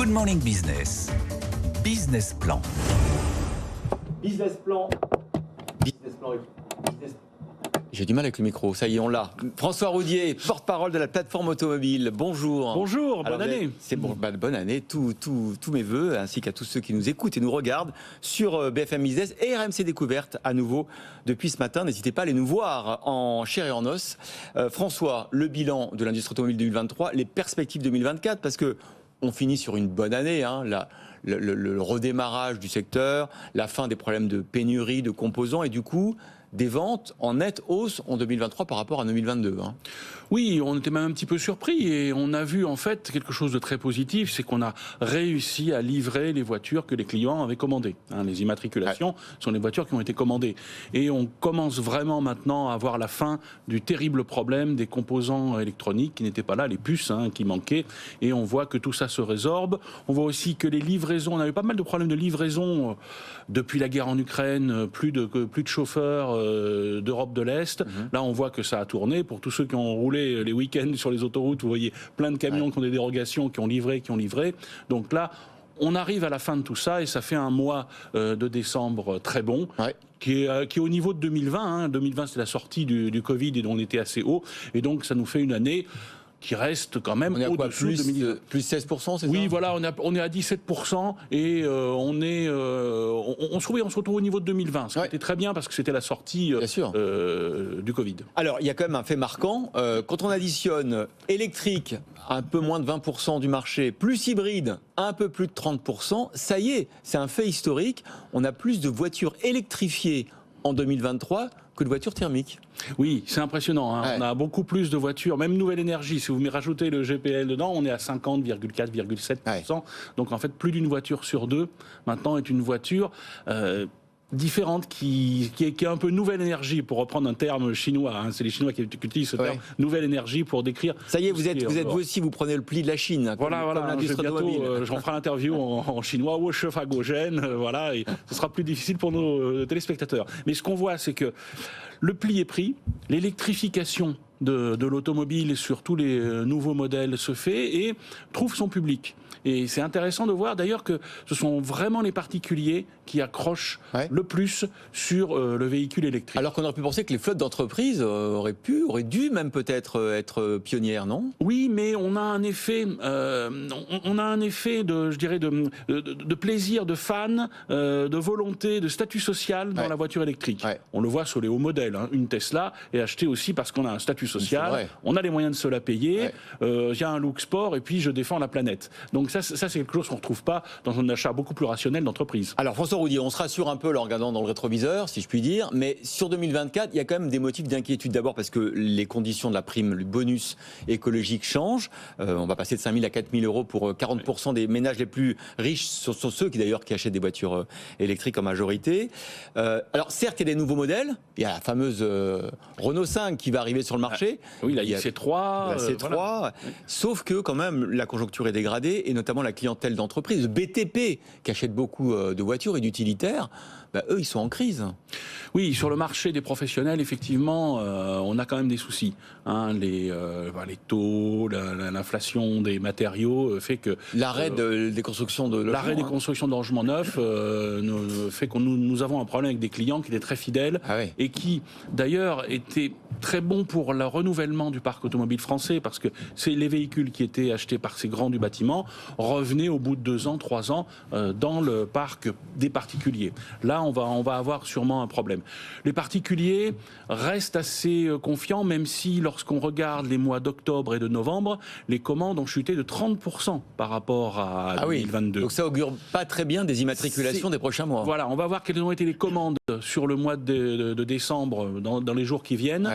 Good Morning Business. Business Plan. Business plan. J'ai du mal avec le micro, ça y est, on l'a. François Roudier, porte-parole de la plateforme automobile. Bonjour. Bonjour, bonne année. C'est bonne année, tous mes voeux, ainsi qu'à tous ceux qui nous écoutent et nous regardent sur BFM Business et RMC Découverte à nouveau depuis ce matin. N'hésitez pas à aller nous voir en chair et en os. François, le bilan de l'industrie automobile 2023, les perspectives 2024, parce que on finit sur une bonne année, hein, le redémarrage du secteur, la fin des problèmes de pénurie, de composants et du coup des ventes en nette hausse en 2023 par rapport à 2022. Hein. Oui, on était même un petit peu surpris et on a vu en fait quelque chose de très positif, c'est qu'on a réussi à livrer les voitures que les clients avaient commandées. Hein, les immatriculations sont les voitures qui ont été commandées. Et on commence vraiment maintenant à voir la fin du terrible problème des composants électroniques qui n'étaient pas là, les puces qui manquaient. Et on voit que tout ça se résorbe. On voit aussi que les livraisons, on avait pas mal de problèmes de livraison depuis la guerre en Ukraine, plus de chauffeurs d'Europe de l'Est. Là, on voit que ça a tourné. Pour tous ceux qui ont roulé les week-ends sur les autoroutes, vous voyez plein de camions qui ont des dérogations, qui ont livré. Donc là, on arrive à la fin de tout ça et ça fait un mois de décembre très bon. Qui est au niveau de 2020. Hein. 2020, c'est la sortie du Covid et dont on était assez haut. Et donc, ça nous fait une année qui reste quand même au-dessous de 2020. Plus 16%, c'est ça ? Oui, voilà, on est à 17% et on se retrouve au niveau de 2020. Ce qui était très bien parce que c'était la sortie du Covid. Alors, il y a quand même un fait marquant. Quand on additionne électrique, un peu moins de 20% du marché, plus hybride, un peu plus de 30%, ça y est, c'est un fait historique. On a plus de voitures électrifiées en 2023 que de voitures thermiques. Oui, c'est impressionnant. Hein. On a beaucoup plus de voitures, même nouvelle énergie. Si vous rajoutez le GPL dedans, on est à 50,4,7%. Donc en fait, plus d'une voiture sur deux maintenant est une voiture différente qui est un peu nouvelle énergie, pour reprendre un terme chinois. Hein. C'est les Chinois qui utilisent ce terme nouvelle énergie pour décrire. Ça y est, vous êtes vous aussi, vous prenez le pli de la Chine. Voilà. Bientôt, j'en ferai l'interview en chinois, voilà, et ce sera plus difficile pour nos téléspectateurs. Mais ce qu'on voit, c'est que le pli est pris, l'électrification de l'automobile sur tous les nouveaux modèles se fait et trouve son public. Et c'est intéressant de voir d'ailleurs que ce sont vraiment les particuliers qui accrochent le plus sur le véhicule électrique. Alors qu'on aurait pu penser que les flottes d'entreprises auraient dû même peut-être être pionnières, non ? Oui, mais on a un effet, de plaisir, de fan, de volonté, de statut social dans la voiture électrique. On le voit sur les hauts modèles. Hein. Une Tesla est achetée aussi parce qu'on a un statut social, on a les moyens de se la payer, il y a un look sport et puis je défends la planète. Donc ça c'est quelque chose qu'on ne retrouve pas dans un achat beaucoup plus rationnel d'entreprise. Alors François Roudier, on se rassure un peu en regardant dans le rétroviseur, si je puis dire, mais sur 2024, il y a quand même des motifs d'inquiétude. D'abord parce que les conditions de la prime, le bonus écologique changent. On va passer de 5 000 à 4 000 euros pour 40% des ménages les plus riches, sont ceux qui achètent des voitures électriques en majorité. Alors certes, il y a des nouveaux modèles. Il y a la fameuse Renault 5 qui va arriver sur le marché. Oui, il y a C3. La C3. Sauf que quand même, la conjoncture est dégradée et notamment la clientèle d'entreprise, le BTP, qui achète beaucoup de voitures et d'utilitaires, eux, ils sont en crise. Oui, sur le marché des professionnels, effectivement, on a quand même des soucis. Hein, les taux, l'inflation des matériaux fait que... L'arrêt des constructions de logements. L'arrêt des constructions de logements neufs fait que nous avons un problème avec des clients qui étaient très fidèles et qui, d'ailleurs, étaient très bons pour le renouvellement du parc automobile français, parce que c'est les véhicules qui étaient achetés par ces grands du bâtiment revenaient au bout de 2 ans, 3 ans dans le parc des particuliers. Là, on va avoir sûrement un problème. Les particuliers restent assez confiants, même si lorsqu'on regarde les mois d'octobre et de novembre, les commandes ont chuté de 30% par rapport à 2022. Donc ça augure pas très bien des immatriculations des prochains mois. Voilà, on va voir quelles ont été les commandes sur le mois de décembre, dans les jours qui viennent.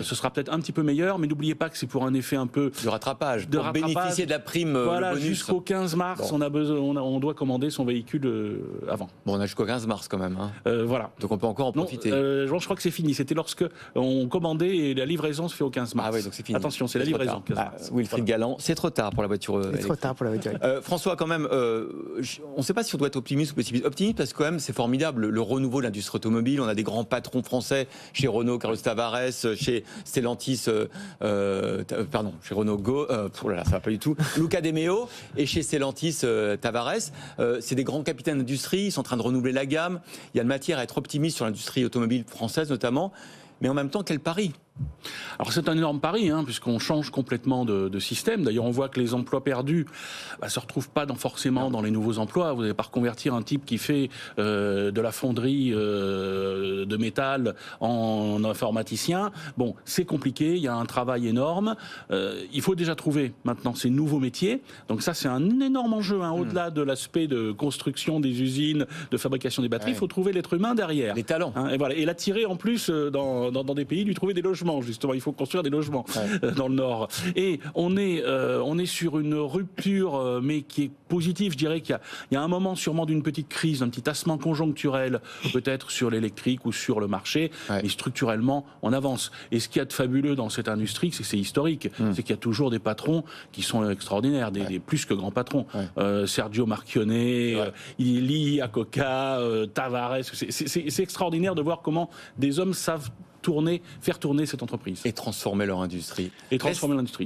Ce sera peut-être un petit peu meilleur, mais n'oubliez pas que c'est pour un effet un peu de rattrapage, pour bénéficier de la prime. Voilà, le bonus. Jusqu'au 15 mars, on doit commander son véhicule avant. Bon, on a jusqu'au 15 mars quand même. Hein. Voilà. Donc on peut encore en profiter. Je crois que c'est fini. C'était lorsque on commandait et la livraison se fait au 15 mars. Ah oui, donc c'est fini. Attention, c'est la livraison. 15 mars. Wilfried Galland, c'est trop tard pour la voiture. C'est trop tard pour la voiture. François, quand même, on ne sait pas si on doit être optimiste ou pessimiste. Optimiste parce que quand même, c'est formidable le renouveau de l'industrie automobile. On a des grands patrons français chez Renault, Carlos Tavares, chez Stellantis. Stellantis, pardon, chez Renault Go, là, ça va pas du tout, Luca De Meo, et chez Stellantis, Tavares. C'est des grands capitaines d'industrie, ils sont en train de renouveler la gamme. Il y a de matière à être optimiste sur l'industrie automobile française notamment. Mais en même temps, quel pari? Alors c'est un énorme pari, puisqu'on change complètement de système. D'ailleurs, on voit que les emplois perdus ne se retrouvent pas forcément dans les nouveaux emplois. Vous n'allez pas reconvertir un type qui fait de la fonderie de métal en informaticien. Bon, c'est compliqué, il y a un travail énorme. Il faut déjà trouver maintenant ces nouveaux métiers. Donc ça, c'est un énorme enjeu. Au-delà de l'aspect de construction des usines, de fabrication des batteries, il faut trouver l'être humain derrière. Les talents. Et voilà, et l'attirer en plus dans des pays, lui trouver des logements. Justement, il faut construire des logements dans le Nord. Et on est sur une rupture, mais qui est positive. Je dirais qu'il y a un moment sûrement d'une petite crise, un petit tassement conjoncturel, peut-être sur l'électrique ou sur le marché, mais structurellement, on avance. Et ce qu'il y a de fabuleux dans cette industrie, c'est que c'est historique. C'est qu'il y a toujours des patrons qui sont extraordinaires, des plus que grands patrons. Sergio Marchionne, Lee Iacocca, Tavares. C'est extraordinaire de voir comment des hommes savent faire tourner cette entreprise. Et transformer leur industrie. Et transformer l'industrie.